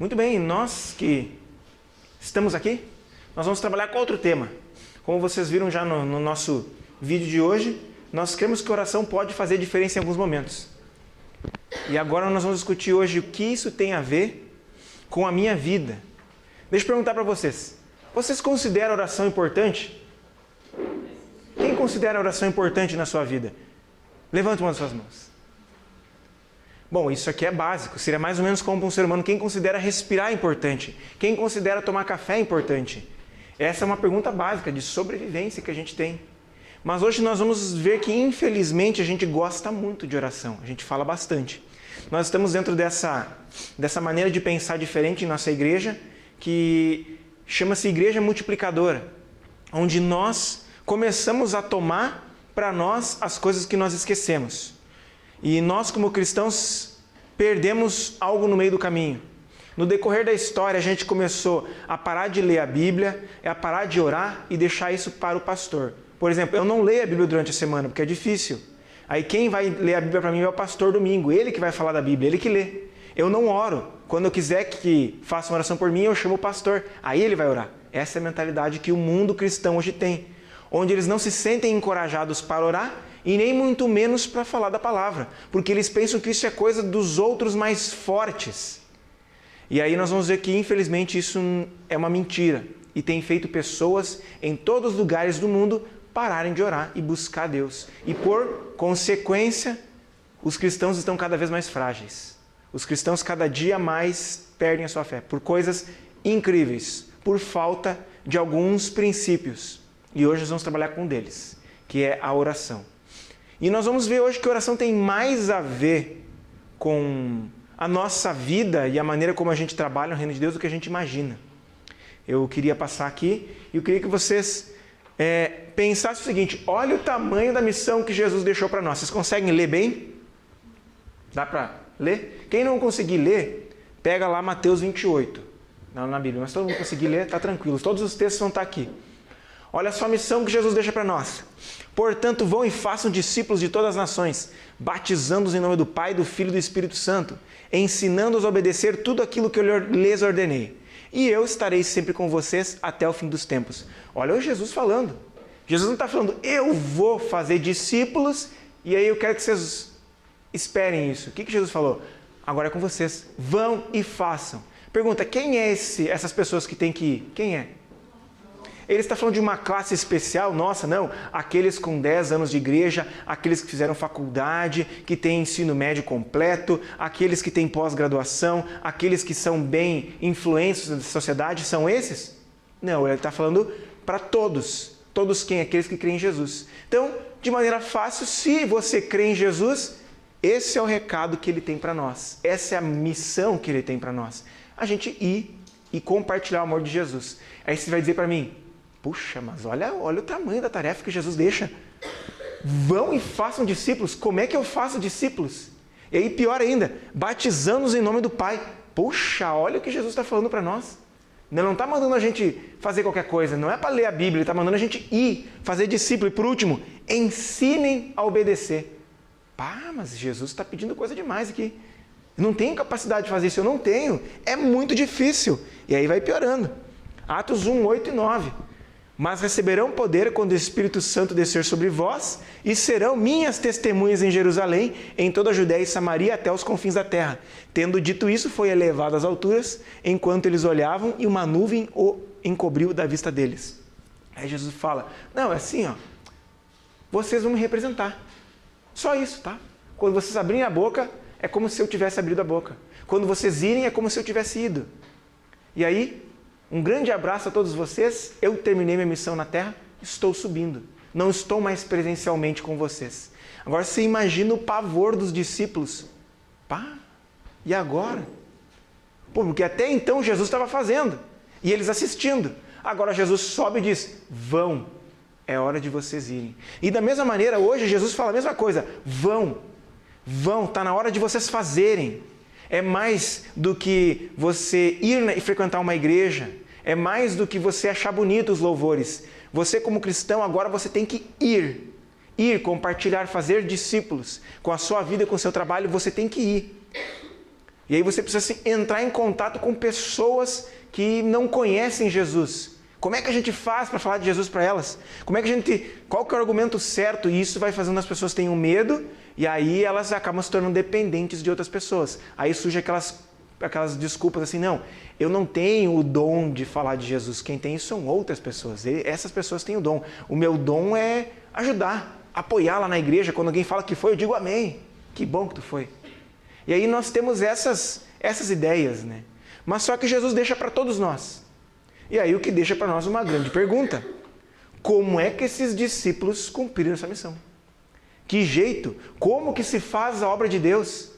Muito bem, nós que estamos aqui, nós vamos trabalhar com outro tema. Como vocês viram já no nosso vídeo de hoje, nós cremos que a oração pode fazer diferença em alguns momentos. E agora nós vamos discutir hoje o que isso tem a ver com a minha vida. Deixa eu perguntar para vocês. Vocês consideram a oração importante? Quem considera a oração importante na sua vida? Levante uma das suas mãos. Bom, isso aqui é básico. Seria mais ou menos como um ser humano. Quem considera respirar importante? Quem considera tomar café importante? Essa é uma pergunta básica de sobrevivência que a gente tem. Mas hoje nós vamos ver que, infelizmente, a gente gosta muito de oração. A gente fala bastante. Nós estamos dentro dessa maneira de pensar diferente em nossa igreja, que chama-se Igreja Multiplicadora, onde nós começamos a tomar para nós as coisas que nós esquecemos. E nós, como cristãos, perdemos algo no meio do caminho. No decorrer da história, a gente começou a parar de ler a Bíblia, a parar de orar e deixar isso para o pastor. Por exemplo, eu não leio a Bíblia durante a semana, porque é difícil. Aí quem vai ler a Bíblia para mim é o pastor domingo, ele que vai falar da Bíblia, ele que lê. Eu não oro. Quando eu quiser que faça uma oração por mim, eu chamo o pastor. Aí ele vai orar. Essa é a mentalidade que o mundo cristão hoje tem, onde eles não se sentem encorajados para orar e nem muito menos para falar da palavra, porque eles pensam que isso é coisa dos outros mais fortes. E aí nós vamos ver que, infelizmente, isso é uma mentira e tem feito pessoas em todos os lugares do mundo pararem de orar e buscar Deus. E por consequência, os cristãos estão cada vez mais frágeis. Os cristãos cada dia mais perdem a sua fé por coisas incríveis, por falta de alguns princípios. E hoje nós vamos trabalhar com um deles, que é a oração. E nós vamos ver hoje que a oração tem mais a ver com a nossa vida e a maneira como a gente trabalha no reino de Deus do que a gente imagina. Eu queria passar aqui e eu queria que vocês pensassem o seguinte: olha o tamanho da missão que Jesus deixou para nós. Vocês conseguem ler bem? Dá para ler? Quem não conseguir ler, pega lá Mateus 28, na Bíblia. Mas todo mundo conseguir ler, está tranquilo. Todos os textos vão estar aqui. Olha só a missão que Jesus deixa para nós. Portanto, vão e façam discípulos de todas as nações, batizando-os em nome do Pai, do Filho e do Espírito Santo, ensinando-os a obedecer tudo aquilo que eu lhes ordenei. E eu estarei sempre com vocês até o fim dos tempos. Olha o Jesus falando. Jesus não está falando, eu vou fazer discípulos e aí eu quero que vocês esperem isso. O que Jesus falou? Agora é com vocês. Vão e façam. Pergunta, quem é essas pessoas que têm que ir? Quem é? Ele está falando de uma classe especial? Nossa, não. Aqueles com 10 anos de igreja, aqueles que fizeram faculdade, que têm ensino médio completo, aqueles que têm pós-graduação, aqueles que são bem influentes da sociedade, são esses? Não, ele está falando para todos. Todos quem? Aqueles que creem em Jesus. Então, de maneira fácil, se você crê em Jesus, esse é o recado que ele tem para nós. Essa é a missão que ele tem para nós. A gente ir e compartilhar o amor de Jesus. Aí você vai dizer para mim, puxa, mas olha o tamanho da tarefa que Jesus deixa. Vão e façam discípulos. Como é que eu faço discípulos? E aí, pior ainda, batizando-os em nome do Pai. Puxa, olha o que Jesus está falando para nós. Ele não está mandando a gente fazer qualquer coisa, não é para ler a Bíblia, ele está mandando a gente ir, fazer discípulo. E por último, ensinem a obedecer. Pá, mas Jesus está pedindo coisa demais aqui. Eu não tenho capacidade de fazer isso, eu não tenho. É muito difícil. E aí vai piorando. Atos 1, 8 e 9. Mas receberão poder quando o Espírito Santo descer sobre vós e serão minhas testemunhas em Jerusalém, em toda a Judéia e Samaria até os confins da terra. Tendo dito isso, foi elevado às alturas, enquanto eles olhavam e uma nuvem o encobriu da vista deles. Aí Jesus fala, não, é assim, ó, vocês vão me representar. Só isso, tá? Quando vocês abrirem a boca, é como se eu tivesse abrido a boca. Quando vocês irem, é como se eu tivesse ido. E aí, um grande abraço a todos vocês. Eu terminei minha missão na Terra, estou subindo. Não estou mais presencialmente com vocês. Agora você imagina o pavor dos discípulos. Pá, e agora? Pô, porque até então Jesus estava fazendo. E eles assistindo. Agora Jesus sobe e diz, vão, é hora de vocês irem. E da mesma maneira, hoje Jesus fala a mesma coisa. Vão, está na hora de vocês fazerem. É mais do que você ir e frequentar uma igreja. É mais do que você achar bonito os louvores. Você, como cristão, agora você tem que ir. Ir, compartilhar, fazer discípulos. Com a sua vida, com o seu trabalho, você tem que ir. E aí você precisa entrar em contato com pessoas que não conhecem Jesus. Como é que a gente faz para falar de Jesus para elas? Qual que é o argumento certo? E isso vai fazendo as pessoas tenham medo, e aí elas acabam se tornando dependentes de outras pessoas. Aí surgem aquelas desculpas assim, não, eu não tenho o dom de falar de Jesus, quem tem são outras pessoas, essas pessoas têm o dom. O meu dom é ajudar, apoiar lá na igreja, quando alguém fala que foi, eu digo amém, que bom que tu foi. E aí nós temos essas ideias, né? Mas só que Jesus deixa para todos nós. E aí o que deixa para nós uma grande pergunta: como é que esses discípulos cumpriram essa missão? Que jeito? Como que se faz a obra de Deus?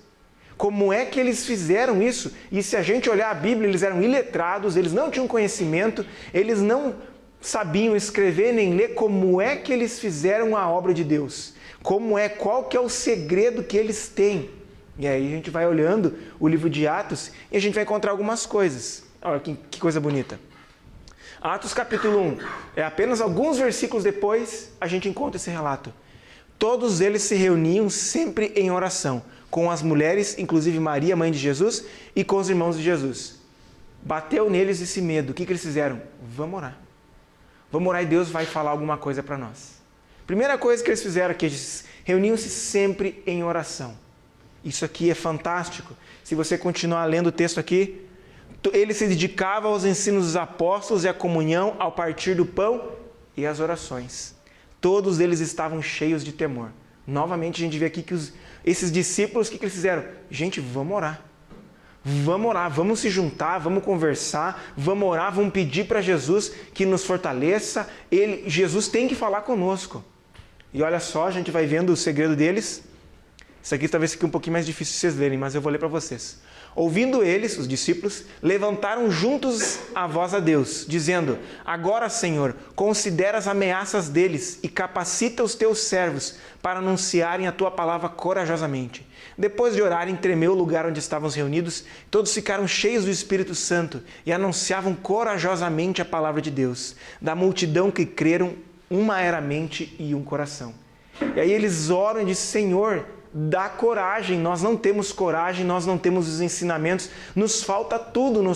Como é que eles fizeram isso? E se a gente olhar a Bíblia, eles eram iletrados, eles não tinham conhecimento, eles não sabiam escrever nem ler. Como é que eles fizeram a obra de Deus? Qual que é o segredo que eles têm? E aí a gente vai olhando o livro de Atos e a gente vai encontrar algumas coisas. Olha que coisa bonita. Atos capítulo 1, apenas alguns versículos depois a gente encontra esse relato. Todos eles se reuniam sempre em oração, com as mulheres, inclusive Maria, mãe de Jesus, e com os irmãos de Jesus. Bateu neles esse medo. O que eles fizeram? Vamos orar. Vamos orar e Deus vai falar alguma coisa para nós. Primeira coisa que eles fizeram aqui, eles reuniam-se sempre em oração. Isso aqui é fantástico. Se você continuar lendo o texto aqui, ele se dedicava aos ensinos dos apóstolos e à comunhão, ao partir do pão e às orações. Todos eles estavam cheios de temor. Novamente a gente vê aqui que esses discípulos, o que eles fizeram? Gente, vamos orar. Vamos orar, vamos se juntar, vamos conversar, vamos orar, vamos pedir para Jesus que nos fortaleça. Jesus tem que falar conosco. E olha só, a gente vai vendo o segredo deles. Isso aqui talvez fique um pouquinho mais difícil de vocês lerem, mas eu vou ler para vocês. Ouvindo eles, os discípulos, levantaram juntos a voz a Deus, dizendo: agora, Senhor, considera as ameaças deles e capacita os teus servos para anunciarem a tua palavra corajosamente. Depois de orarem, tremeu o lugar onde estavam reunidos, todos ficaram cheios do Espírito Santo e anunciavam corajosamente a palavra de Deus. Da multidão que creram, uma era a mente e um coração. E aí eles oram e dizem: Senhor, dá coragem, nós não temos coragem, nós não temos os ensinamentos, nos falta tudo, não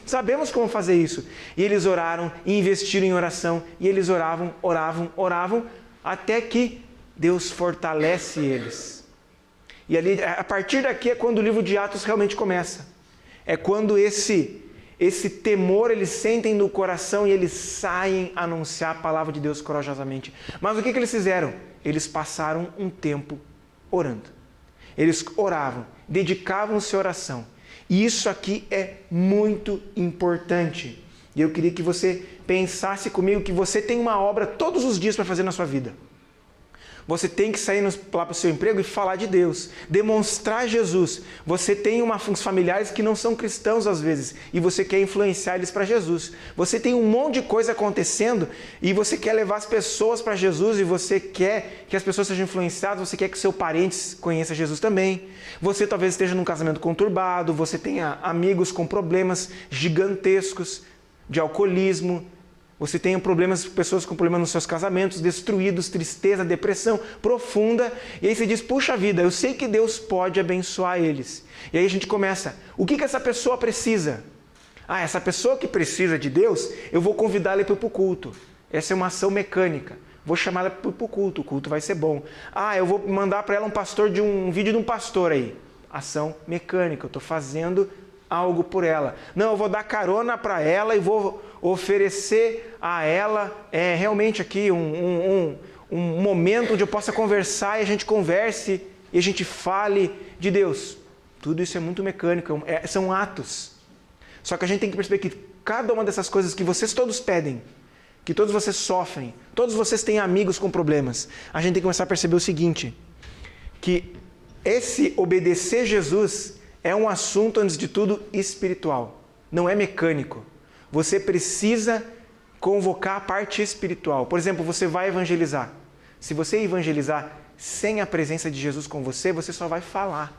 sabemos como fazer isso. E eles oraram e investiram em oração, e eles oravam, até que Deus fortalece eles. E ali, a partir daqui é quando o livro de Atos realmente começa. É quando esse temor eles sentem no coração e eles saem a anunciar a palavra de Deus corajosamente. Mas o que eles fizeram? Eles passaram um tempo orando. Eles oravam, dedicavam-se à oração. E isso aqui é muito importante. E eu queria que você pensasse comigo que você tem uma obra todos os dias para fazer na sua vida. Você tem que sair lá para o seu emprego e falar de Deus, demonstrar Jesus. Você tem uns familiares que não são cristãos às vezes e você quer influenciar eles para Jesus. Você tem um monte de coisa acontecendo e você quer levar as pessoas para Jesus e você quer que as pessoas sejam influenciadas, você quer que seu parente conheça Jesus também. Você talvez esteja num casamento conturbado, você tenha amigos com problemas gigantescos de alcoolismo, você tem pessoas com problemas nos seus casamentos, destruídos, tristeza, depressão profunda. E aí você diz, puxa vida, eu sei que Deus pode abençoar eles. E aí a gente começa, o que essa pessoa precisa? Essa pessoa que precisa de Deus, eu vou convidá-la para ir para o culto. Essa é uma ação mecânica. Vou chamar ela para ir para o culto vai ser bom. Eu vou mandar para ela um vídeo de um pastor aí. Ação mecânica, eu estou fazendo algo por ela. Não, eu vou dar carona para ela e vou oferecer a ela realmente aqui um momento onde eu possa conversar e a gente converse e a gente fale de Deus. Tudo isso é muito mecânico, são atos. Só que a gente tem que perceber que cada uma dessas coisas que vocês todos pedem, que todos vocês sofrem, todos vocês têm amigos com problemas, a gente tem que começar a perceber o seguinte, que esse obedecer Jesus é um assunto, antes de tudo, espiritual. Não é mecânico. Você precisa convocar a parte espiritual. Por exemplo, você vai evangelizar. Se você evangelizar sem a presença de Jesus com você, você só vai falar.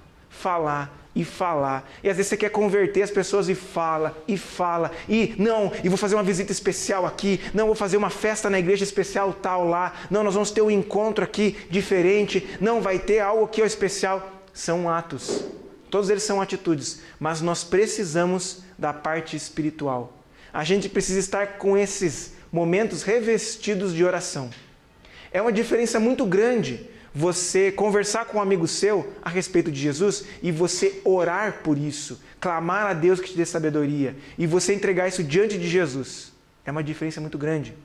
E às vezes você quer converter as pessoas e fala. E vou fazer uma visita especial aqui. Não, vou fazer uma festa na igreja especial tal lá. Não, nós vamos ter um encontro aqui diferente. Não, vai ter algo aqui especial. São atos. todos eles são atitudes, mas nós precisamos da parte espiritual. A gente precisa estar com esses momentos revestidos de oração. É uma diferença muito grande você conversar com um amigo seu a respeito de Jesus e você orar por isso, clamar a Deus que te dê sabedoria e você entregar isso diante de Jesus. É uma diferença muito grande.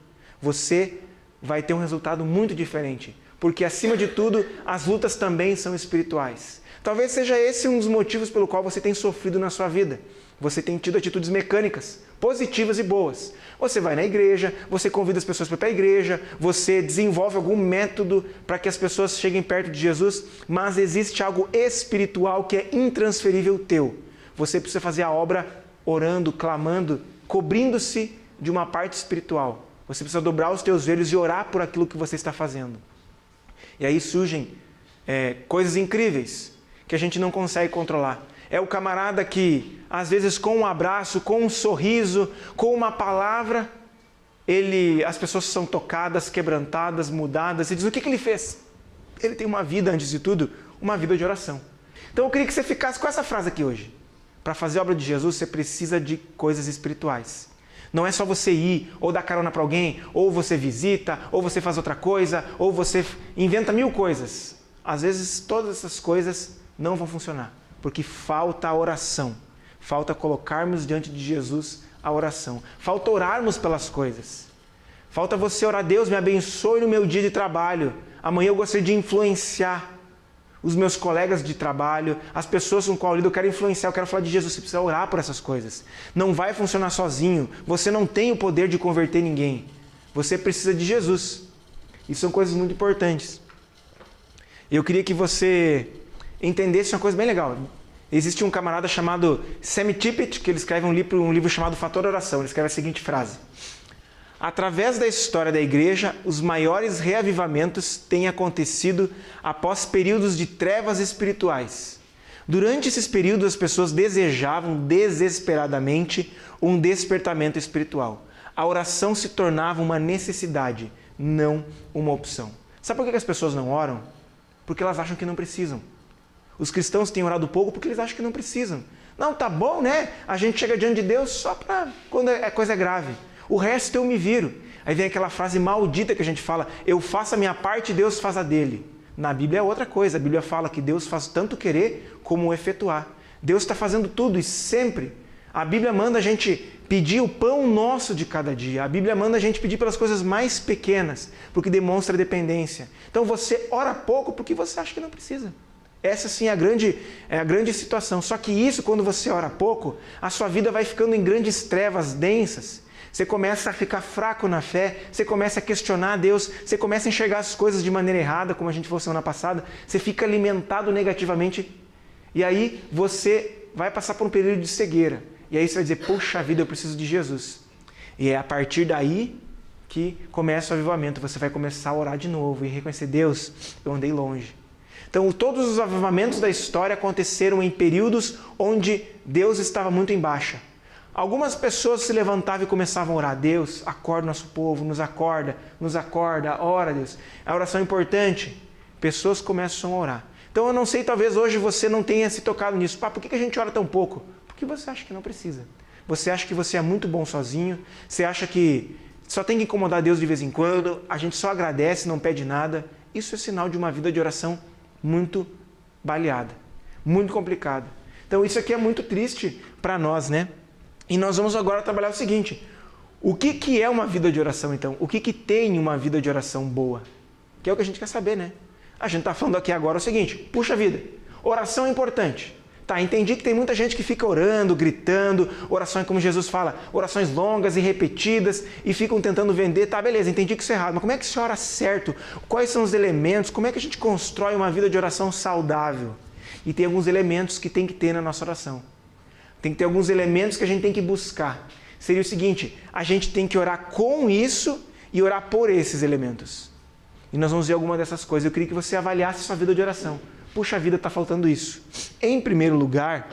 Você vai ter um resultado muito diferente, porque acima de tudo, as lutas também são espirituais. Talvez seja esse um dos motivos pelo qual você tem sofrido na sua vida. Você tem tido atitudes mecânicas, positivas e boas. Você vai na igreja, você convida as pessoas para ir para a igreja, você desenvolve algum método para que as pessoas cheguem perto de Jesus, mas existe algo espiritual que é intransferível teu. Você precisa fazer a obra orando, clamando, cobrindo-se de uma parte espiritual. Você precisa dobrar os teus joelhos e orar por aquilo que você está fazendo. E aí surgem coisas incríveis que a gente não consegue controlar. É o camarada que, às vezes, com um abraço, com um sorriso, com uma palavra, as pessoas são tocadas, quebrantadas, mudadas. E diz, o que ele fez? Ele tem uma vida, antes de tudo, uma vida de oração. Então eu queria que você ficasse com essa frase aqui hoje. Para fazer a obra de Jesus, você precisa de coisas espirituais. Não é só você ir, ou dar carona para alguém, ou você visita, ou você faz outra coisa, ou você inventa 1000 coisas. Às vezes, todas essas coisas não vão funcionar. Porque falta a oração, falta colocarmos diante de Jesus a oração, falta orarmos pelas coisas, falta você orar, Deus me abençoe no meu dia de trabalho, amanhã eu gostaria de influenciar os meus colegas de trabalho, as pessoas com qual eu lido, eu quero influenciar, eu quero falar de Jesus, você precisa orar por essas coisas, não vai funcionar sozinho, você não tem o poder de converter ninguém, você precisa de Jesus, e são coisas muito importantes. Eu queria que você entendesse uma coisa bem legal. Existe um camarada chamado Sam Tippett, que ele escreve um livro chamado Fator Oração. Ele escreve a seguinte frase: através da história da igreja, os maiores reavivamentos têm acontecido após períodos de trevas espirituais. Durante esses períodos, as pessoas desejavam desesperadamente um despertamento espiritual. A oração se tornava uma necessidade, não uma opção. Sabe por que as pessoas não oram? Porque elas acham que não precisam. Os cristãos têm orado pouco porque eles acham que não precisam. Não, tá bom, né? A gente chega diante de Deus só para quando a coisa é grave. O resto eu me viro. Aí vem aquela frase maldita que a gente fala, eu faço a minha parte e Deus faz a dele. Na Bíblia é outra coisa. A Bíblia fala que Deus faz tanto querer como efetuar. Deus está fazendo tudo e sempre. A Bíblia manda a gente pedir o pão nosso de cada dia. A Bíblia manda a gente pedir pelas coisas mais pequenas, porque demonstra dependência. Então você ora pouco porque você acha que não precisa. Essa sim é a grande situação. Só que isso, quando você ora pouco, a sua vida vai ficando em grandes trevas densas. Você começa a ficar fraco na fé, você começa a questionar Deus, você começa a enxergar as coisas de maneira errada, como a gente falou semana passada, você fica alimentado negativamente e aí você vai passar por um período de cegueira. E aí você vai dizer, poxa vida, eu preciso de Jesus. E é a partir daí que começa o avivamento. Você vai começar a orar de novo e reconhecer, Deus, eu andei longe. Então, todos os avivamentos da história aconteceram em períodos onde Deus estava muito em baixa. Algumas pessoas se levantavam e começavam a orar. Deus, acorda nosso povo, nos acorda, ora Deus. A oração é importante. Pessoas começam a orar. Então, eu não sei, talvez hoje você não tenha se tocado nisso. Por que a gente ora tão pouco? Porque você acha que não precisa. Você acha que você é muito bom sozinho. Você acha que só tem que incomodar Deus de vez em quando. A gente só agradece, não pede nada. Isso é sinal de uma vida de oração muito baleada, muito complicada. Então isso aqui é muito triste para nós, né? E nós vamos agora trabalhar o seguinte, o que é uma vida de oração então? O que tem uma vida de oração boa? Que é o que a gente quer saber, né? A gente está falando aqui agora o seguinte, puxa vida, oração é importante. Tá, entendi que tem muita gente que fica orando, gritando, orações como Jesus fala, orações longas e repetidas e ficam tentando vender. Tá, beleza, entendi que isso é errado, mas como é que se ora certo? Quais são os elementos? Como é que a gente constrói uma vida de oração saudável? E tem alguns elementos que tem que ter na nossa oração. Tem que ter alguns elementos que a gente tem que buscar. Seria o seguinte, a gente tem que orar com isso e orar por esses elementos. E nós vamos ver alguma dessas coisas. Eu queria que você avaliasse a sua vida de oração. Puxa vida, está faltando isso. Em primeiro lugar,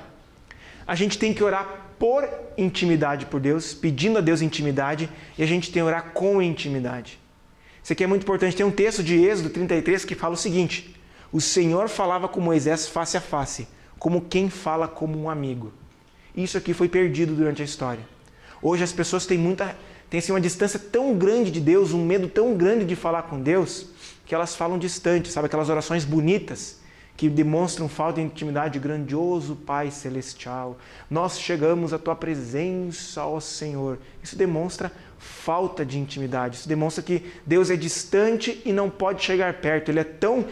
a gente tem que orar por intimidade por Deus, pedindo a Deus intimidade, e a gente tem que orar com intimidade. Isso aqui é muito importante. Tem um texto de Êxodo 33 que fala o seguinte, o Senhor falava com Moisés face a face, como quem fala como um amigo. Isso aqui foi perdido durante a história. Hoje as pessoas têm assim, uma distância tão grande de Deus, um medo tão grande de falar com Deus, que elas falam distante, sabe? Aquelas orações bonitas que demonstram falta de intimidade. Grandioso Pai Celestial, nós chegamos à Tua presença, ó Senhor. Isso demonstra falta de intimidade. Isso demonstra que Deus é distante e não pode chegar perto. Ele é tão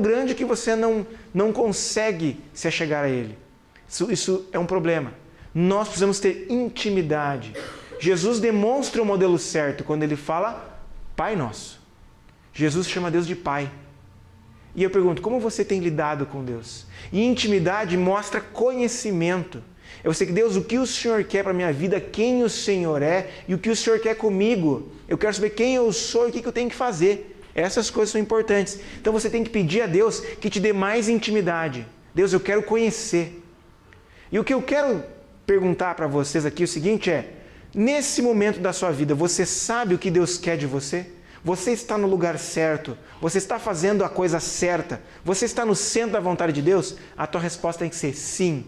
grande que você não consegue se achegar a Ele. Isso é um problema. Nós precisamos ter intimidade. Jesus demonstra o modelo certo quando Ele fala Pai Nosso. Jesus chama Deus de Pai. E eu pergunto, como você tem lidado com Deus? E intimidade mostra conhecimento. Eu sei que Deus, o que o Senhor quer para a minha vida, quem o Senhor é e o que o Senhor quer comigo. Eu quero saber quem eu sou e o que eu tenho que fazer. Essas coisas são importantes. Então você tem que pedir a Deus que te dê mais intimidade. Deus, eu quero conhecer. E o que eu quero perguntar para vocês aqui é o seguinte nesse momento da sua vida, você sabe o que Deus quer de você? Você está no lugar certo? Você está fazendo a coisa certa? Você está no centro da vontade de Deus? A tua resposta tem que ser sim.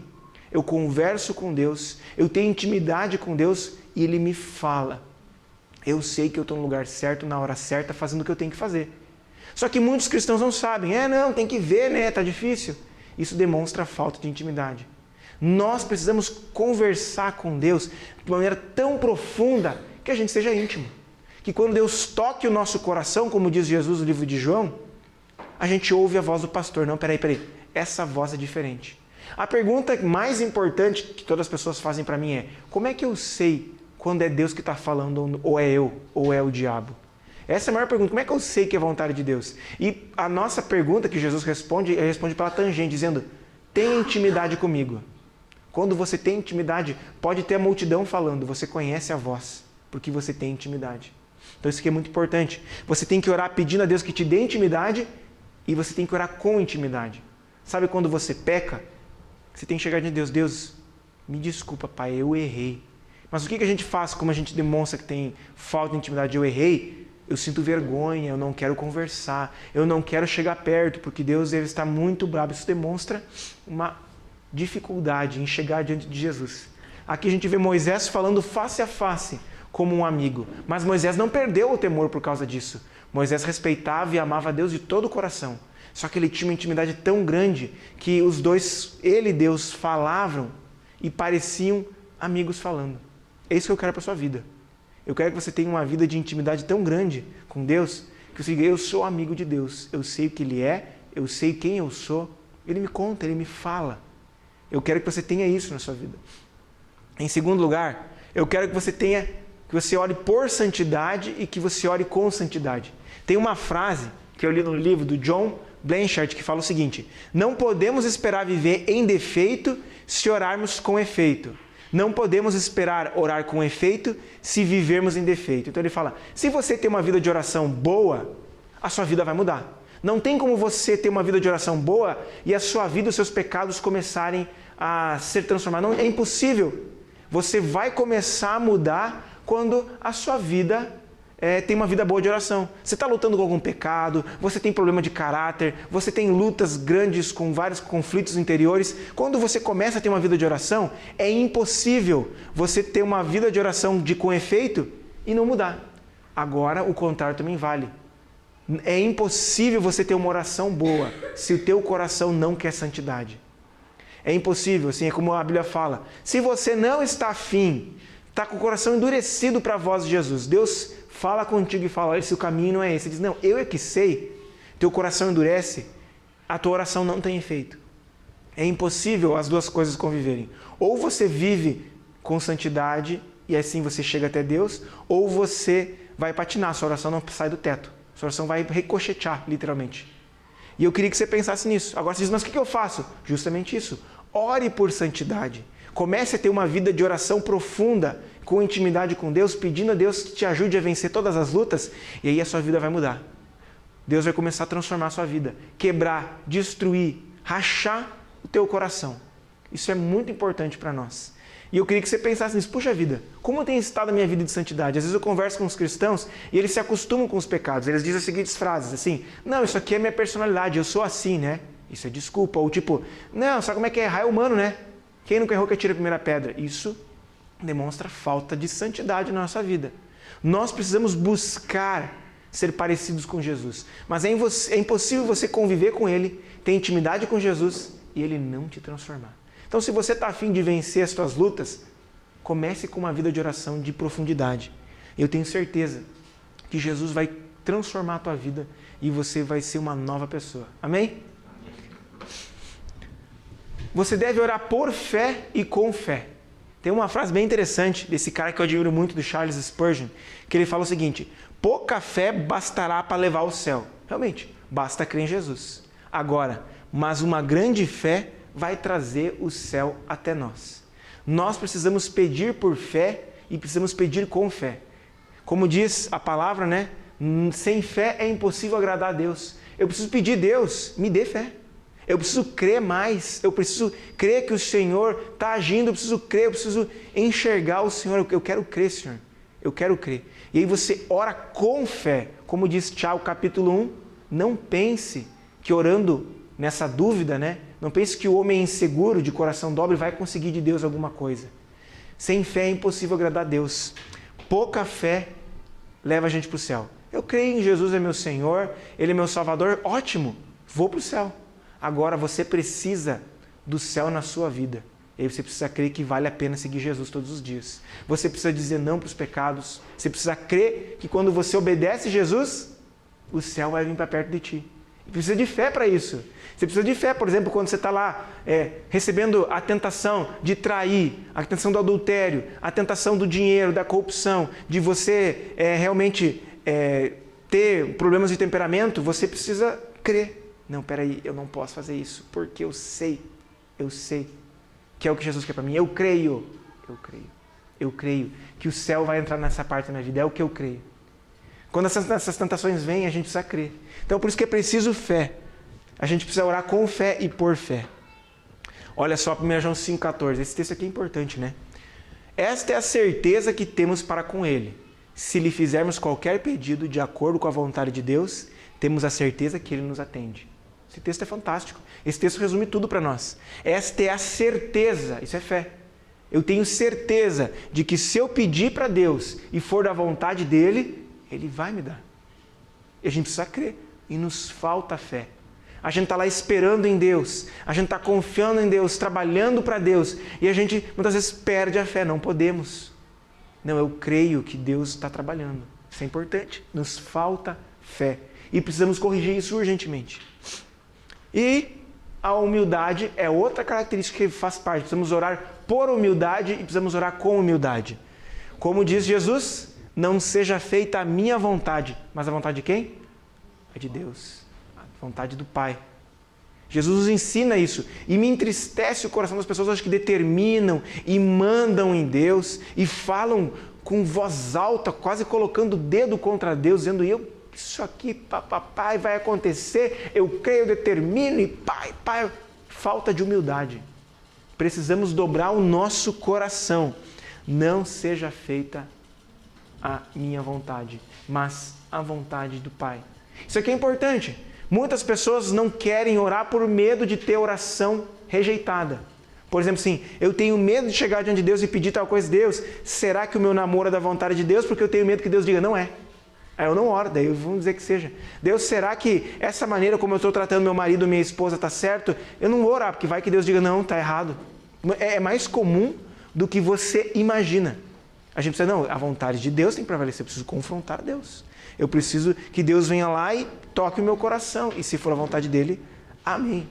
Eu converso com Deus, eu tenho intimidade com Deus e Ele me fala. Eu sei que eu estou no lugar certo, na hora certa, fazendo o que eu tenho que fazer. Só que muitos cristãos não sabem. Tem que ver, tá difícil. Isso demonstra falta de intimidade. Nós precisamos conversar com Deus de maneira tão profunda que a gente seja íntimo. Que quando Deus toque o nosso coração, como diz Jesus no livro de João, a gente ouve a voz do pastor. Não, peraí, essa voz é diferente. A pergunta mais importante que todas as pessoas fazem para mim é: como é que eu sei quando é Deus que está falando, ou é eu, ou é o diabo? Essa é a maior pergunta. Como é que eu sei que é vontade de Deus? E a nossa pergunta que Jesus responde, ele responde pela tangente, dizendo: tenha intimidade comigo. Quando você tem intimidade, pode ter a multidão falando, você conhece a voz, porque você tem intimidade. Então isso aqui é muito importante. Você tem que orar pedindo a Deus que te dê intimidade e você tem que orar com intimidade. Sabe quando você peca? Você tem que chegar diante de Deus. Deus, me desculpa, Pai, eu errei. Mas o que a gente faz como a gente demonstra que tem falta de intimidade? Eu errei, eu sinto vergonha, eu não quero conversar, eu não quero chegar perto, porque Deus deve estar muito bravo. Isso demonstra uma dificuldade em chegar diante de Jesus. Aqui a gente vê Moisés falando face a face como um amigo. Mas Moisés não perdeu o temor por causa disso. Moisés respeitava e amava a Deus de todo o coração. Só que ele tinha uma intimidade tão grande que os dois, ele e Deus, falavam e pareciam amigos falando. É isso que eu quero para a sua vida. Eu quero que você tenha uma vida de intimidade tão grande com Deus, que você diga: eu sou amigo de Deus, eu sei o que Ele é, eu sei quem eu sou, Ele me conta, Ele me fala. Eu quero que você tenha isso na sua vida. Em segundo lugar, eu quero que você ore por santidade e que você ore com santidade. Tem uma frase que eu li no livro do John Blanchard que fala o seguinte: não podemos esperar viver em defeito se orarmos com efeito. Não podemos esperar orar com efeito se vivermos em defeito. Então ele fala, se você tem uma vida de oração boa, a sua vida vai mudar. Não tem como você ter uma vida de oração boa e a sua vida, os seus pecados começarem a ser transformados. Não, é impossível. Você vai começar a mudar quando a sua vida tem uma vida boa de oração. Você está lutando com algum pecado, você tem problema de caráter, você tem lutas grandes com vários conflitos interiores. Quando você começa a ter uma vida de oração, é impossível você ter uma vida de oração com efeito e não mudar. Agora, o contrário também vale. É impossível você ter uma oração boa se o teu coração não quer santidade. É impossível, assim, é como a Bíblia fala. Se você não está afim, está com o coração endurecido para a voz de Jesus, Deus fala contigo e fala, esse o caminho não é esse. Ele diz, não, eu é que sei, teu coração endurece, a tua oração não tem efeito. É impossível as duas coisas conviverem. Ou você vive com santidade e assim você chega até Deus, ou você vai patinar, sua oração não sai do teto. Sua oração vai ricochetear, literalmente. E eu queria que você pensasse nisso. Agora você diz, mas o que eu faço? Justamente isso. Ore por santidade. Comece a ter uma vida de oração profunda, com intimidade com Deus, pedindo a Deus que te ajude a vencer todas as lutas, e aí a sua vida vai mudar. Deus vai começar a transformar a sua vida, quebrar, destruir, rachar o teu coração. Isso é muito importante para nós. E eu queria que você pensasse nisso. Puxa vida, como tem estado a minha vida de santidade? Às vezes eu converso com os cristãos e eles se acostumam com os pecados. Eles dizem as seguintes frases, assim, não, isso aqui é minha personalidade, eu sou assim, né? Isso é desculpa. Ou tipo, não, sabe como é que é? Errar é humano, né? Quem nunca errou que atira a primeira pedra? Isso demonstra falta de santidade na nossa vida. Nós precisamos buscar ser parecidos com Jesus. Mas é impossível você conviver com Ele, ter intimidade com Jesus e Ele não te transformar. Então, se você está a fim de vencer as suas lutas, comece com uma vida de oração de profundidade. Eu tenho certeza que Jesus vai transformar a tua vida e você vai ser uma nova pessoa. Amém? Você deve orar por fé e com fé. Tem uma frase bem interessante desse cara que eu admiro muito, do Charles Spurgeon, que ele fala o seguinte: pouca fé bastará para levar ao céu. Realmente, basta crer em Jesus. Agora, mas uma grande fé vai trazer o céu até nós. Nós precisamos pedir por fé e precisamos pedir com fé. Como diz a palavra, né? Sem fé é impossível agradar a Deus. Eu preciso pedir, Deus, me dê fé. Eu preciso crer mais, eu preciso crer que o Senhor está agindo, eu preciso crer, eu preciso enxergar o Senhor, eu quero crer, Senhor, eu quero crer. E aí você ora com fé, como diz Tiago capítulo 1, não pense que orando nessa dúvida, né? Não pense que o homem inseguro, de coração dobre, vai conseguir de Deus alguma coisa. Sem fé é impossível agradar a Deus. Pouca fé leva a gente para o céu. Eu creio em Jesus, é meu Senhor, Ele é meu Salvador, ótimo, vou para o céu. Agora você precisa do céu na sua vida. E aí você precisa crer que vale a pena seguir Jesus todos os dias. Você precisa dizer não para os pecados. Você precisa crer que quando você obedece Jesus, o céu vai vir para perto de ti. E precisa de fé para isso. Você precisa de fé, por exemplo, quando você está lá recebendo a tentação de trair, a tentação do adultério, a tentação do dinheiro, da corrupção, de você realmente ter problemas de temperamento, você precisa crer. Não, peraí, eu não posso fazer isso, porque eu sei que é o que Jesus quer para mim. Eu creio que o céu vai entrar nessa parte da minha vida, é o que eu creio. Quando essas tentações vêm, a gente precisa crer. Então, por isso que é preciso fé. A gente precisa orar com fé e por fé. Olha só, 1 João 5,14, esse texto aqui é importante, né? Esta é a certeza que temos para com Ele. Se lhe fizermos qualquer pedido de acordo com a vontade de Deus, temos a certeza que Ele nos atende. Esse texto é fantástico. Esse texto resume tudo para nós. Esta é a certeza, isso é fé. Eu tenho certeza de que se eu pedir para Deus e for da vontade dEle, Ele vai me dar. E a gente precisa crer. E nos falta fé. A gente está lá esperando em Deus. A gente está confiando em Deus, trabalhando para Deus. E a gente muitas vezes perde a fé. Não podemos. Não, eu creio que Deus está trabalhando. Isso é importante. Nos falta fé. E precisamos corrigir isso urgentemente. E a humildade é outra característica que faz parte. Precisamos orar por humildade e precisamos orar com humildade. Como diz Jesus, não seja feita a minha vontade, mas a vontade de quem? A de Deus. A vontade do Pai. Jesus nos ensina isso. E me entristece o coração das pessoas que determinam e mandam em Deus e falam com voz alta, quase colocando o dedo contra Deus, dizendo: isso aqui, papai, vai acontecer, eu creio, eu determino, e pai, falta de humildade. Precisamos dobrar o nosso coração. Não seja feita a minha vontade, mas a vontade do Pai. Isso aqui é importante. Muitas pessoas não querem orar por medo de ter oração rejeitada. Por exemplo, assim, eu tenho medo de chegar diante de Deus e pedir tal coisa. Deus, será que o meu namoro é da vontade de Deus? Porque eu tenho medo que Deus diga, não é. Aí eu não oro, daí vamos dizer que seja. Deus, será que essa maneira como eu estou tratando meu marido ou minha esposa está certo? Eu não vou orar, porque vai que Deus diga, não, está errado. É mais comum do que você imagina. A gente precisa, não, a vontade de Deus tem que prevalecer, eu preciso confrontar Deus. Eu preciso que Deus venha lá e toque o meu coração. E se for a vontade dele, amém.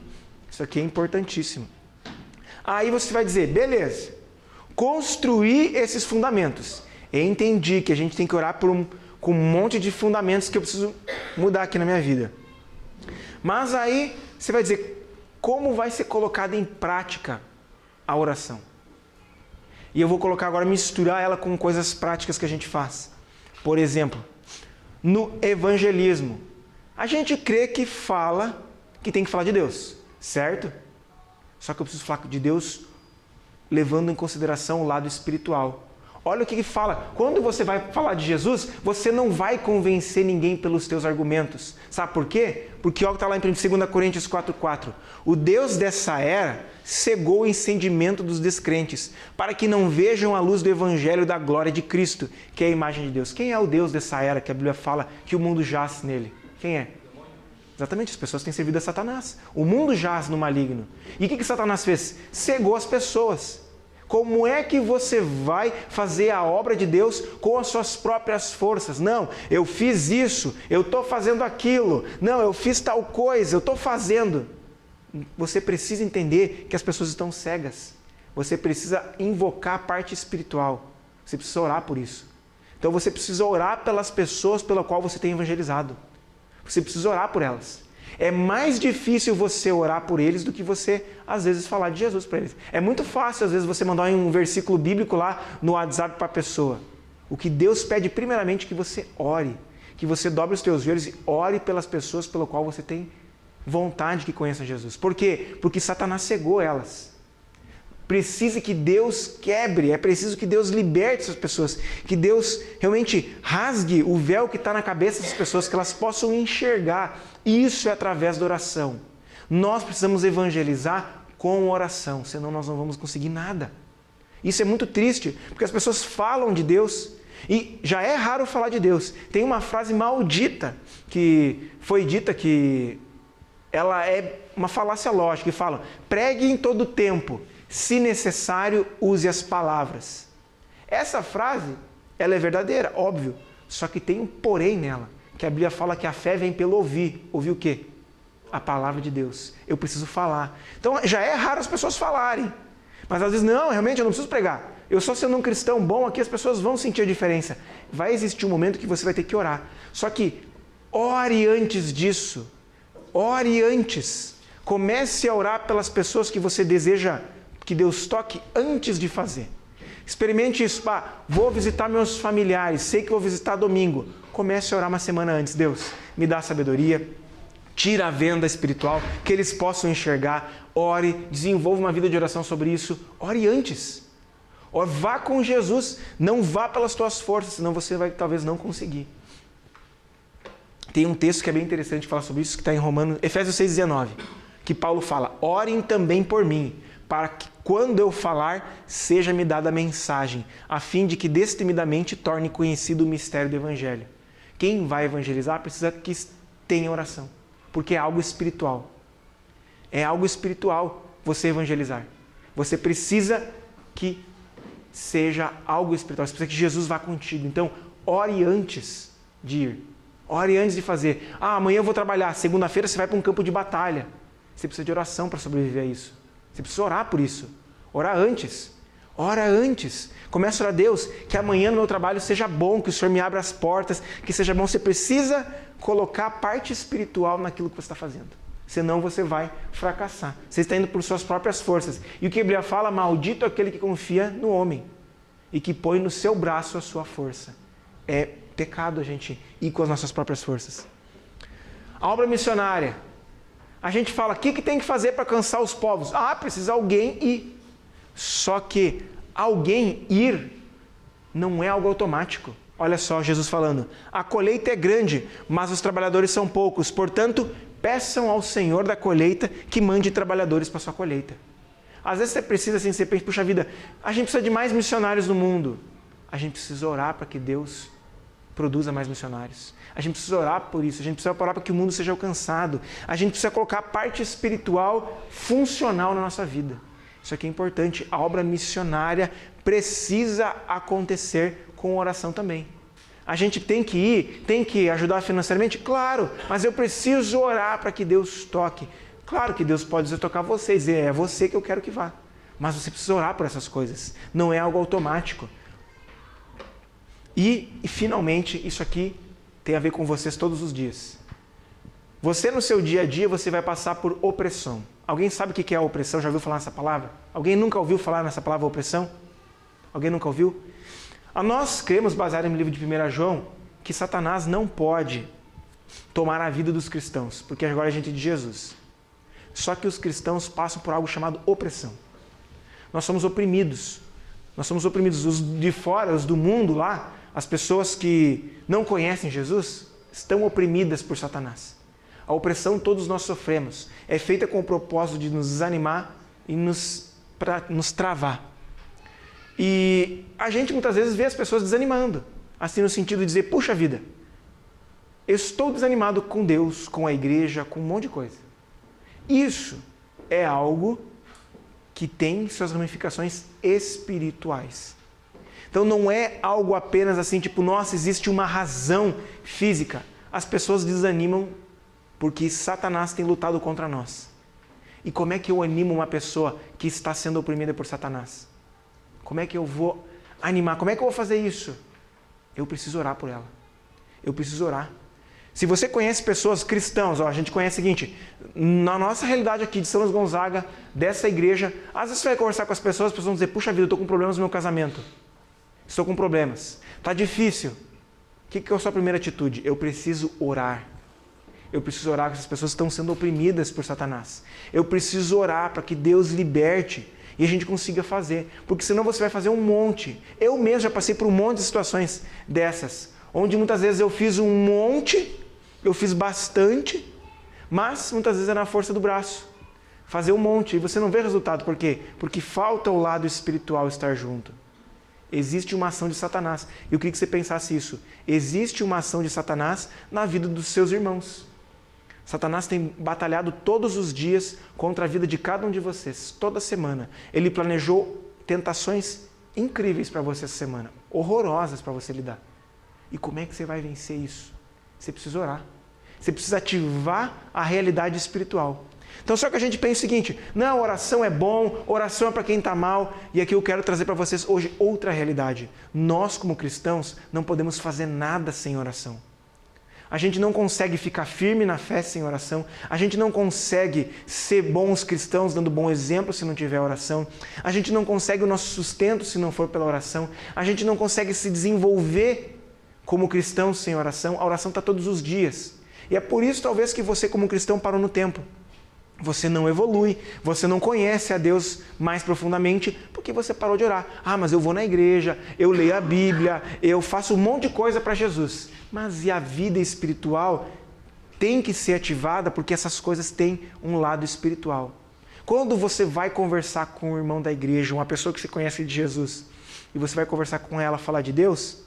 Isso aqui é importantíssimo. Aí você vai dizer, beleza, construir esses fundamentos. Eu entendi que a gente tem que orar com um monte de fundamentos que eu preciso mudar aqui na minha vida. Mas aí você vai dizer, como vai ser colocada em prática a oração? E eu vou colocar agora, misturar ela com coisas práticas que a gente faz. Por exemplo, no evangelismo, a gente crê que tem que falar de Deus, certo? Só que eu preciso falar de Deus levando em consideração o lado espiritual. Olha o que fala. Quando você vai falar de Jesus, você não vai convencer ninguém pelos teus argumentos. Sabe por quê? Porque olha o que está lá em 2 Coríntios 4,4. O Deus dessa era cegou o entendimento dos descrentes, para que não vejam a luz do Evangelho da glória de Cristo, que é a imagem de Deus. Quem é o Deus dessa era que a Bíblia fala que o mundo jaz nele? Quem é? Exatamente, as pessoas têm servido a Satanás. O mundo jaz no maligno. E o que Satanás fez? Cegou as pessoas. Como é que você vai fazer a obra de Deus com as suas próprias forças? Não, eu fiz isso, eu estou fazendo aquilo. Não, eu fiz tal coisa, eu estou fazendo. Você precisa entender que as pessoas estão cegas. Você precisa invocar a parte espiritual. Você precisa orar por isso. Então você precisa orar pelas pessoas pela qual você tem evangelizado. Você precisa orar por elas. É mais difícil você orar por eles do que você, às vezes, falar de Jesus para eles. É muito fácil, às vezes, você mandar um versículo bíblico lá no WhatsApp para a pessoa. O que Deus pede, primeiramente, é que você ore. Que você dobre os teus joelhos e ore pelas pessoas pelo qual você tem vontade que conheçam Jesus. Por quê? Porque Satanás cegou elas. Precisa que Deus quebre, é preciso que Deus liberte essas pessoas, que Deus realmente rasgue o véu que está na cabeça das pessoas, que elas possam enxergar. Isso é através da oração. Nós precisamos evangelizar com oração, senão nós não vamos conseguir nada. Isso é muito triste, porque as pessoas falam de Deus, e já é raro falar de Deus. Tem uma frase maldita que foi dita que ela é uma falácia lógica, que fala: pregue em todo tempo, se necessário, use as palavras. Essa frase, ela é verdadeira, óbvio, só que tem um porém nela, que a Bíblia fala que a fé vem pelo ouvir. Ouvir o quê? A palavra de Deus. Eu preciso falar. Então, já é raro as pessoas falarem, mas às vezes, não, realmente eu não preciso pregar. Eu só sendo um cristão bom aqui, as pessoas vão sentir a diferença. Vai existir um momento que você vai ter que orar. Só que, ore antes disso. Ore antes. Comece a orar pelas pessoas que você deseja que Deus toque antes de fazer. Experimente isso. Vou visitar meus familiares, sei que vou visitar domingo. Comece a orar uma semana antes. Deus, me dá sabedoria, tira a venda espiritual, que eles possam enxergar. Ore, desenvolva uma vida de oração sobre isso. Ore antes. Vá com Jesus, não vá pelas tuas forças, senão você vai talvez não conseguir. Tem um texto que é bem interessante falar sobre isso, que está em Efésios 6,19, que Paulo fala: orem também por mim, para que quando eu falar, seja-me dada a mensagem, a fim de que destemidamente torne conhecido o mistério do Evangelho. Quem vai evangelizar precisa que tenha oração, porque é algo espiritual. É algo espiritual você evangelizar. Você precisa que seja algo espiritual, você precisa que Jesus vá contigo. Então, ore antes de ir. Ore antes de fazer. Amanhã eu vou trabalhar, segunda-feira você vai para um campo de batalha. Você precisa de oração para sobreviver a isso. Você precisa orar por isso. Orar antes. Ora antes. Começa a orar: Deus, que amanhã no meu trabalho seja bom, que o Senhor me abra as portas, que seja bom. Você precisa colocar a parte espiritual naquilo que você está fazendo. Senão você vai fracassar. Você está indo por suas próprias forças. E o que a Bíblia fala: maldito aquele que confia no homem e que põe no seu braço a sua força. É pecado a gente ir com as nossas próprias forças. A obra missionária. A gente fala: o que tem que fazer para alcançar os povos? Precisa alguém ir. Só que alguém ir não é algo automático. Olha só Jesus falando: a colheita é grande, mas os trabalhadores são poucos. Portanto, peçam ao Senhor da colheita que mande trabalhadores para a sua colheita. Às vezes você precisa, assim, você pensa: puxa vida, a gente precisa de mais missionários no mundo. A gente precisa orar para que Deus produza mais missionários. A gente precisa orar por isso, a gente precisa orar para que o mundo seja alcançado. A gente precisa colocar a parte espiritual funcional na nossa vida. Isso aqui é importante. A obra missionária precisa acontecer com oração também. A gente tem que ir, tem que ajudar financeiramente? Claro, mas eu preciso orar para que Deus toque. Claro que Deus pode dizer tocar vocês, é você que eu quero que vá. Mas você precisa orar por essas coisas. Não é algo automático. E finalmente, isso aqui tem a ver com vocês todos os dias. Você no seu dia a dia, você vai passar por opressão. Alguém sabe o que é a opressão? Já ouviu falar nessa palavra? Alguém nunca ouviu falar nessa palavra opressão? Alguém nunca ouviu? Nós cremos, baseado no livro de 1 João, que Satanás não pode tomar a vida dos cristãos, porque agora a gente é de Jesus. Só que os cristãos passam por algo chamado opressão. Nós somos oprimidos. Nós somos oprimidos. Os de fora, os do mundo lá, as pessoas que não conhecem Jesus, estão oprimidas por Satanás. A opressão todos nós sofremos. É feita com o propósito de nos desanimar e para nos travar. E a gente muitas vezes vê as pessoas desanimando. Assim no sentido de dizer, puxa vida, eu estou desanimado com Deus, com a igreja, com um monte de coisa. Isso é algo que tem suas ramificações espirituais. Então não é algo apenas assim, tipo, nossa, existe uma razão física. As pessoas desanimam porque Satanás tem lutado contra nós. E como é que eu animo uma pessoa que está sendo oprimida por Satanás? Como é que eu vou animar? Como é que eu vou fazer isso? Eu preciso orar por ela. Eu preciso orar. Se você conhece pessoas cristãos, a gente conhece o seguinte, na nossa realidade aqui de São Luís Gonzaga, dessa igreja, às vezes você vai conversar com as pessoas vão dizer, puxa vida, eu estou com problemas no meu casamento. Estou com problemas. Está difícil. O que é a sua primeira atitude? Eu preciso orar. Eu preciso orar, porque essas pessoas estão sendo oprimidas por Satanás. Eu preciso orar para que Deus liberte e a gente consiga fazer. Porque senão você vai fazer um monte. Eu mesmo já passei por um monte de situações dessas, onde muitas vezes eu fiz um monte, eu fiz bastante, mas muitas vezes era na força do braço. Fazer um monte e você não vê resultado. Por quê? Porque falta o lado espiritual estar junto. Existe uma ação de Satanás. E eu queria que você pensasse isso. Existe uma ação de Satanás na vida dos seus irmãos. Satanás tem batalhado todos os dias contra a vida de cada um de vocês, toda semana. Ele planejou tentações incríveis para você essa semana, horrorosas para você lidar. E como é que você vai vencer isso? Você precisa orar. Você precisa ativar a realidade espiritual. Então só que a gente pensa o seguinte, não, oração é bom, oração é para quem está mal, e aqui eu quero trazer para vocês hoje outra realidade. Nós como cristãos não podemos fazer nada sem oração. A gente não consegue ficar firme na fé sem oração, a gente não consegue ser bons cristãos dando bom exemplo se não tiver oração, a gente não consegue o nosso sustento se não for pela oração, a gente não consegue se desenvolver como cristão sem oração, a oração está todos os dias. E é por isso talvez que você como cristão parou no tempo. Você não evolui, você não conhece a Deus mais profundamente, porque você parou de orar. Ah, mas eu vou na igreja, eu leio a Bíblia, eu faço um monte de coisa para Jesus. Mas e a vida espiritual tem que ser ativada, porque essas coisas têm um lado espiritual. Quando você vai conversar com um irmão da igreja, uma pessoa que você conhece de Jesus, e você vai conversar com ela, falar de Deus,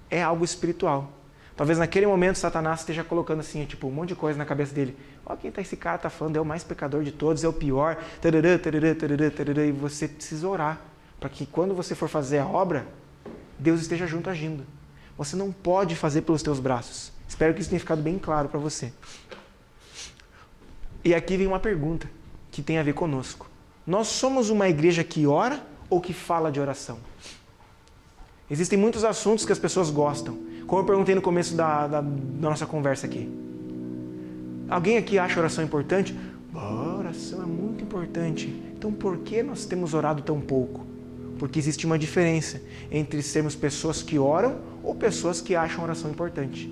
é algo espiritual. Talvez naquele momento Satanás esteja colocando assim, tipo, um monte de coisa na cabeça dele. Ó, quem esse cara está falando, é o mais pecador de todos, é o pior, tarará, tarará, tarará, tarará, e você precisa orar, para que quando você for fazer a obra, Deus esteja junto agindo. Você não pode fazer pelos teus braços. Espero que isso tenha ficado bem claro para você. E aqui vem uma pergunta que tem a ver conosco. Nós somos uma igreja que ora ou que fala de oração? Existem muitos assuntos que as pessoas gostam. Como eu perguntei no começo da nossa conversa aqui. Alguém aqui acha oração importante? A oração é muito importante. Então por que nós temos orado tão pouco? Porque existe uma diferença entre sermos pessoas que oram ou pessoas que acham oração importante.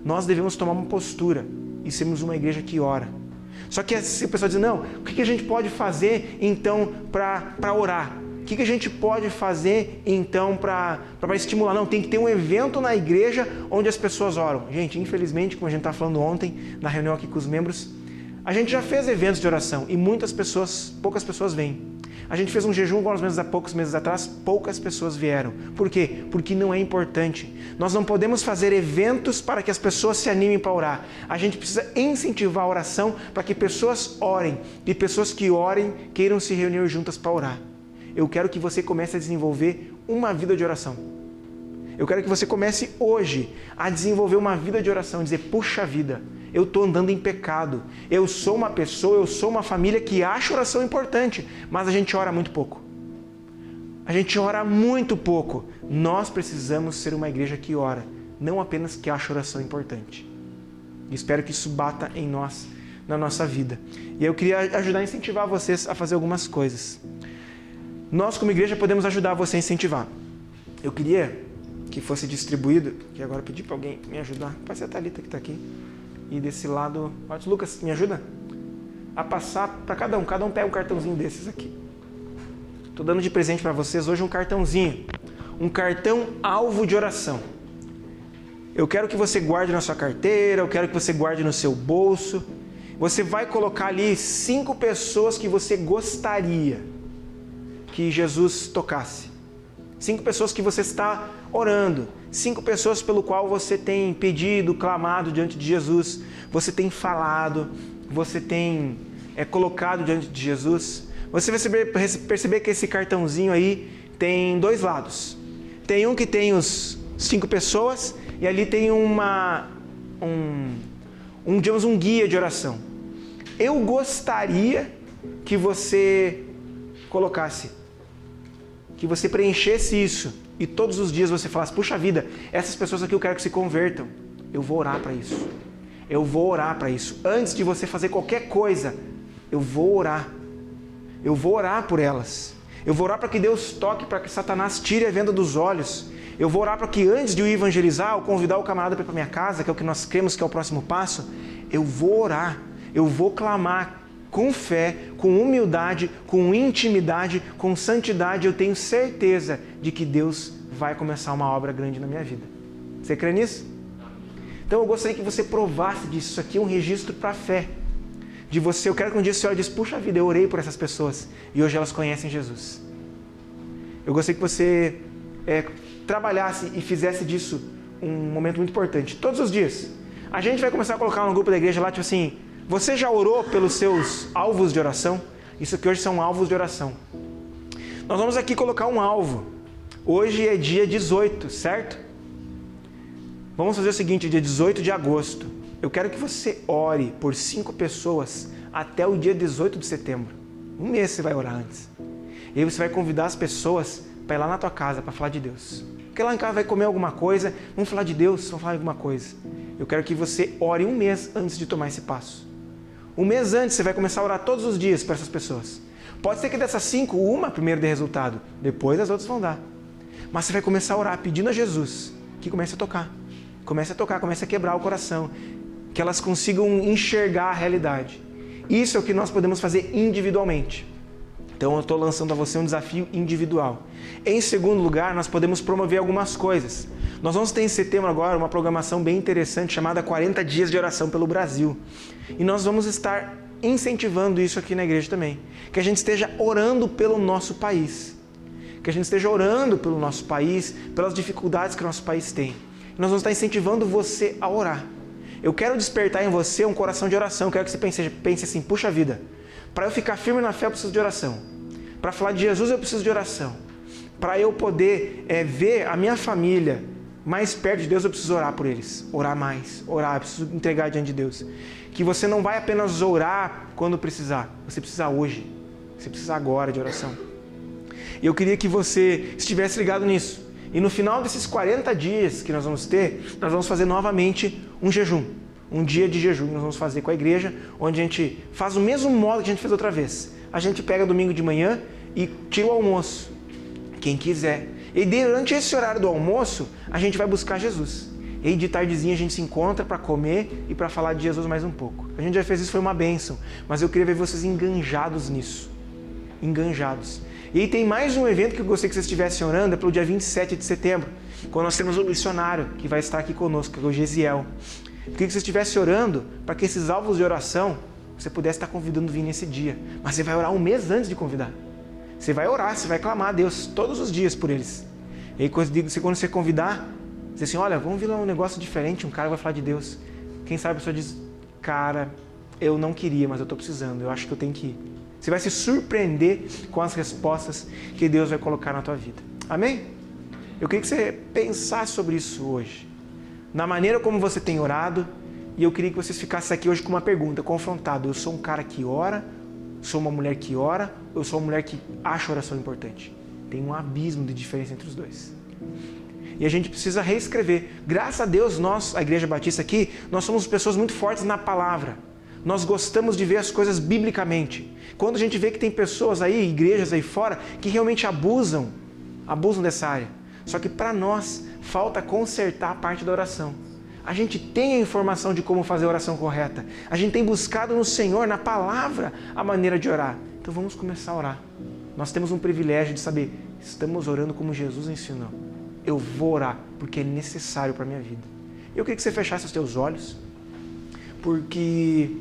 Nós devemos tomar uma postura e sermos uma igreja que ora. Só que se a pessoa diz, não, o que a gente pode fazer então para orar? O que a gente pode fazer, então, para estimular? Não, tem que ter um evento na igreja onde as pessoas oram. Gente, infelizmente, como a gente estava falando ontem, na reunião aqui com os membros, a gente já fez eventos de oração e poucas pessoas vêm. A gente fez um jejum há poucos meses atrás, poucas pessoas vieram. Por quê? Porque não é importante. Nós não podemos fazer eventos para que as pessoas se animem para orar. A gente precisa incentivar a oração para que pessoas orem e pessoas que orem queiram se reunir juntas para orar. Eu quero que você comece a desenvolver uma vida de oração. Eu quero que você comece hoje a desenvolver uma vida de oração, dizer, puxa vida, eu estou andando em pecado, eu sou uma pessoa, eu sou uma família que acha oração importante, mas a gente ora muito pouco. A gente ora muito pouco. Nós precisamos ser uma igreja que ora, não apenas que acha oração importante. E espero que isso bata em nós, na nossa vida. E eu queria ajudar a incentivar vocês a fazer algumas coisas. Nós, como igreja, podemos ajudar você a incentivar. Eu queria que fosse distribuído, que agora eu pedi para alguém me ajudar. Pode ser a Thalita que está aqui. E desse lado, Lucas, me ajuda? A passar para cada um pega um cartãozinho desses aqui. Estou dando de presente para vocês hoje um cartãozinho. Um cartão alvo de oração. Eu quero que você guarde na sua carteira, eu quero que você guarde no seu bolso. Você vai colocar ali 5 pessoas que você gostaria que Jesus tocasse. 5 pessoas que você está orando. 5 pessoas pelo qual você tem pedido, clamado diante de Jesus. Você tem falado, você tem colocado diante de Jesus. Você vai perceber que esse cartãozinho aí tem 2 lados. Tem um que tem os 5 pessoas e ali tem digamos, um guia de oração. Eu gostaria que você colocasse, que você preenchesse isso e todos os dias você falasse, puxa vida, essas pessoas aqui eu quero que se convertam. Eu vou orar para isso. Eu vou orar para isso. Antes de você fazer qualquer coisa, eu vou orar. Eu vou orar por elas. Eu vou orar para que Deus toque, para que Satanás tire a venda dos olhos. Eu vou orar para que antes de eu evangelizar, ou convidar o camarada para ir para minha casa, que é o que nós cremos que é o próximo passo, eu vou orar, eu vou clamar com fé, com humildade, com intimidade, com santidade. Eu tenho certeza de que Deus vai começar uma obra grande na minha vida. Você crê nisso? Então eu gostaria que você provasse disso. Isso aqui é um registro para a fé. De você, eu quero que um dia você olhe e diz, puxa vida, eu orei por essas pessoas e hoje elas conhecem Jesus. Eu gostaria que você trabalhasse e fizesse disso um momento muito importante. Todos os dias. A gente vai começar a colocar no grupo da igreja lá, tipo assim, você já orou pelos seus alvos de oração? Isso aqui hoje são alvos de oração. Nós vamos aqui colocar um alvo. Hoje é dia 18, certo? Vamos fazer o seguinte, dia 18 de agosto. Eu quero que você ore por 5 pessoas até o dia 18 de setembro. Um mês você vai orar antes. E aí você vai convidar as pessoas para ir lá na tua casa para falar de Deus. Porque lá em casa vai comer alguma coisa, vamos falar de Deus, vamos falar de alguma coisa. Eu quero que você ore um mês antes de tomar esse passo. Um mês antes você vai começar a orar todos os dias para essas pessoas. Pode ser que dessas 5, uma primeiro dê resultado, depois as outras vão dar. Mas você vai começar a orar pedindo a Jesus que comece a tocar. Comece a tocar, comece a quebrar o coração. Que elas consigam enxergar a realidade. Isso é o que nós podemos fazer individualmente. Então eu estou lançando a você um desafio individual. Em segundo lugar, nós podemos promover algumas coisas. Nós vamos ter em setembro agora uma programação bem interessante chamada 40 Dias de Oração pelo Brasil. E nós vamos estar incentivando isso aqui na igreja também. Que a gente esteja orando pelo nosso país. Que a gente esteja orando pelo nosso país, pelas dificuldades que o nosso país tem. E nós vamos estar incentivando você a orar. Eu quero despertar em você um coração de oração. Eu quero que você pense assim, puxa vida, para eu ficar firme na fé eu preciso de oração. Para falar de Jesus eu preciso de oração. Para eu poder ver a minha família mais perto de Deus, eu preciso orar por eles. Orar mais, orar, eu preciso entregar diante de Deus. Que você não vai apenas orar quando precisar. Você precisa hoje. Você precisa agora de oração. E eu queria que você estivesse ligado nisso. E no final desses 40 dias que nós vamos ter, nós vamos fazer novamente um jejum. Um dia de jejum nós vamos fazer com a igreja, onde a gente faz o mesmo modo que a gente fez outra vez. A gente pega domingo de manhã e tira o almoço. Quem quiser. E durante esse horário do almoço, a gente vai buscar Jesus. E aí de tardezinha a gente se encontra para comer e para falar de Jesus mais um pouco. A gente já fez isso, foi uma bênção. Mas eu queria ver vocês enganjados nisso. Enganjados. E aí tem mais um evento que eu gostaria que vocês estivessem orando, é pelo dia 27 de setembro, quando nós temos um missionário que vai estar aqui conosco, que é o Gesiel. Eu queria que você estivesse orando para que esses alvos de oração, você pudesse estar convidando vir nesse dia. Mas você vai orar um mês antes de convidar. Você vai orar, você vai clamar a Deus todos os dias por eles. E aí quando você convidar, diz assim, olha, vamos vir lá um negócio diferente, um cara vai falar de Deus. Quem sabe a pessoa diz, cara, eu não queria, mas eu estou precisando, eu acho que eu tenho que ir. Você vai se surpreender com as respostas que Deus vai colocar na tua vida. Amém? Eu queria que você pensasse sobre isso hoje. Na maneira como você tem orado. E eu queria que vocês ficassem aqui hoje com uma pergunta, confrontado. Eu sou um cara que ora? Sou uma mulher que ora? Ou sou uma mulher que acha a oração importante? Tem um abismo de diferença entre os dois. E a gente precisa reescrever. Graças a Deus, nós, a Igreja Batista aqui, nós somos pessoas muito fortes na palavra. Nós gostamos de ver as coisas biblicamente. Quando a gente vê que tem pessoas aí, igrejas aí fora, que realmente abusam dessa área. Só que para nós, falta consertar a parte da oração. A gente tem a informação de como fazer a oração correta. A gente tem buscado no Senhor, na palavra, a maneira de orar. Então vamos começar a orar. Nós temos um privilégio de saber, estamos orando como Jesus ensinou. Eu vou orar, porque é necessário para a minha vida. Eu queria que você fechasse os teus olhos, porque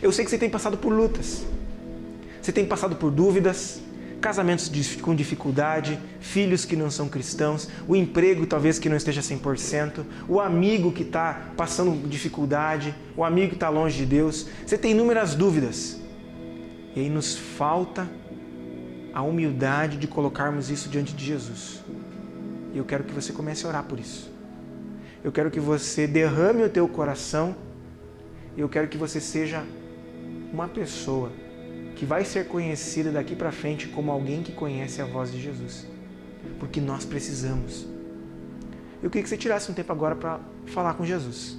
eu sei que você tem passado por lutas. Você tem passado por dúvidas, casamentos com dificuldade, filhos que não são cristãos, o emprego talvez que não esteja 100%, o amigo que está passando dificuldade, o amigo que está longe de Deus. Você tem inúmeras dúvidas. E aí nos falta a humildade de colocarmos isso diante de Jesus. E eu quero que você comece a orar por isso. Eu quero que você derrame o teu coração e eu quero que você seja uma pessoa que vai ser conhecida daqui para frente como alguém que conhece a voz de Jesus. Porque nós precisamos. Eu queria que você tirasse um tempo agora para falar com Jesus.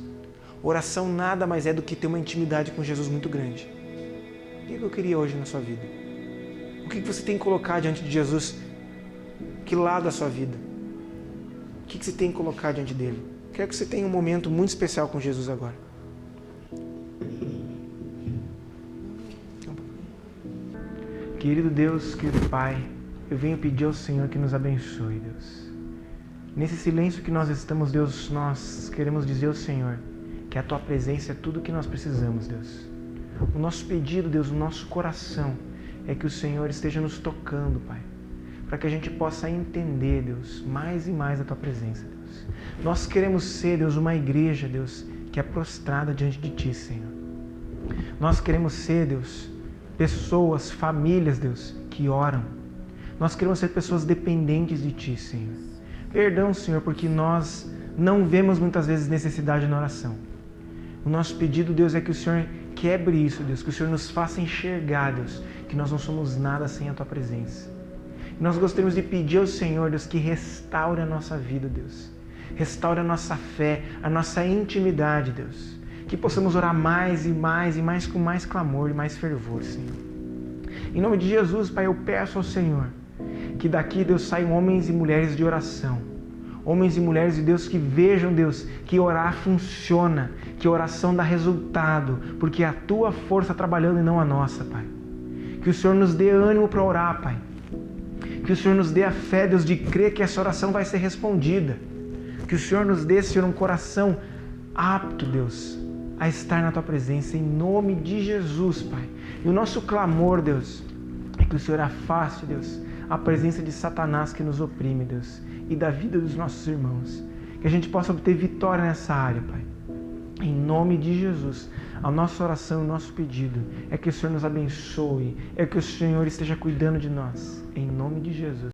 Oração nada mais é do que ter uma intimidade com Jesus muito grande. O que eu queria hoje na sua vida? O que você tem que colocar diante de Jesus? Que lado da sua vida? O que você tem que colocar diante dele? Quero que você tenha um momento muito especial com Jesus agora. Querido Deus, querido Pai, eu venho pedir ao Senhor que nos abençoe, Deus. Nesse silêncio que nós estamos, Deus, nós queremos dizer ao Senhor que a Tua presença é tudo o que nós precisamos, Deus. O nosso pedido, Deus, o nosso coração é que o Senhor esteja nos tocando, Pai, para que a gente possa entender, Deus, mais e mais a Tua presença, Deus. Nós queremos ser, Deus, uma igreja, Deus, que é prostrada diante de Ti, Senhor. Nós queremos ser, Deus, pessoas, famílias, Deus, que oram. Nós queremos ser pessoas dependentes de Ti, Senhor. Perdão, Senhor, porque nós não vemos muitas vezes necessidade na oração. O nosso pedido, Deus, é que o Senhor quebre isso, Deus, que o Senhor nos faça enxergar, Deus, que nós não somos nada sem a Tua presença. E nós gostaríamos de pedir ao Senhor, Deus, que restaure a nossa vida, Deus. Restaure a nossa fé, a nossa intimidade, Deus. Que possamos orar mais e mais e mais com mais clamor e mais fervor, Senhor. Em nome de Jesus, Pai, eu peço ao Senhor que daqui, Deus, saiam homens e mulheres de oração. Homens e mulheres de Deus que vejam, Deus, que orar funciona, que oração dá resultado, porque é a Tua força trabalhando e não a nossa, Pai. Que o Senhor nos dê ânimo para orar, Pai. Que o Senhor nos dê a fé, Deus, de crer que essa oração vai ser respondida. Que o Senhor nos dê, Senhor, um coração apto, Deus, a estar na Tua presença, em nome de Jesus, Pai. E o nosso clamor, Deus, é que o Senhor afaste, Deus, a presença de Satanás que nos oprime, Deus, e da vida dos nossos irmãos. Que a gente possa obter vitória nessa área, Pai. Em nome de Jesus, a nossa oração, o nosso pedido é que o Senhor nos abençoe, é que o Senhor esteja cuidando de nós. Em nome de Jesus.